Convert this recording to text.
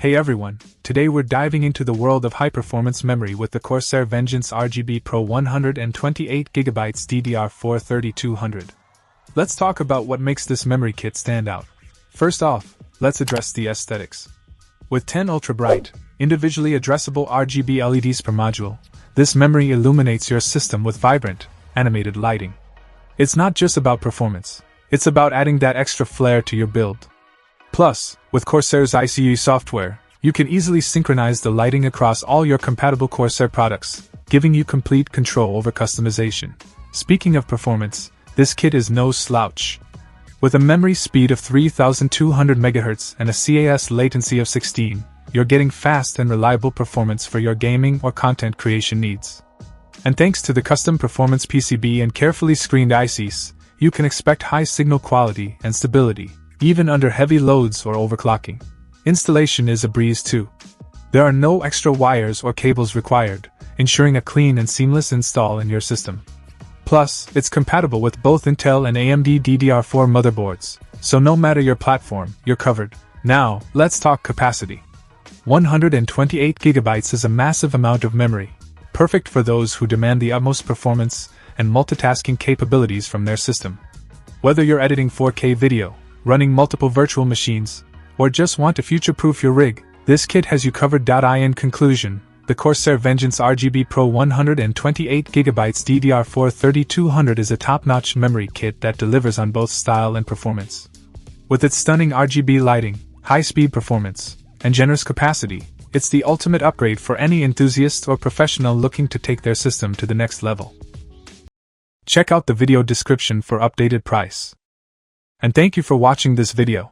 Hey everyone, today we're diving into the world of high-performance memory with the Corsair Vengeance RGB Pro 128GB DDR4 3200. Let's talk about what makes this memory kit stand out. First off, let's address the aesthetics. With 10 ultra-bright, individually addressable RGB LEDs per module, this memory illuminates your system with vibrant, animated lighting. It's not just about performance, it's about adding that extra flair to your build. Plus, with Corsair's ICE software, you can easily synchronize the lighting across all your compatible Corsair products, giving you complete control over customization. Speaking of performance, this kit is no slouch. With a memory speed of 3200 MHz and a CAS latency of 16, you're getting fast and reliable performance for your gaming or content creation needs. And thanks to the custom performance PCB and carefully screened ICs, you can expect high signal quality and stability, even under heavy loads or overclocking. Installation is a breeze too. There are no extra wires or cables required, ensuring a clean and seamless install in your system. Plus, it's compatible with both Intel and AMD DDR4 motherboards, so no matter your platform, you're covered. Now, let's talk capacity. 128GB is a massive amount of memory, perfect for those who demand the utmost performance and multitasking capabilities from their system. Whether you're editing 4K video, running multiple virtual machines, or just want to future-proof your rig, this kit has you covered. In conclusion, the Corsair Vengeance RGB Pro 128GB DDR4 3200 is a top-notch memory kit that delivers on both style and performance. With its stunning RGB lighting, high-speed performance, and generous capacity, it's the ultimate upgrade for any enthusiast or professional looking to take their system to the next level. Check out the video description for updated price. And thank you for watching this video.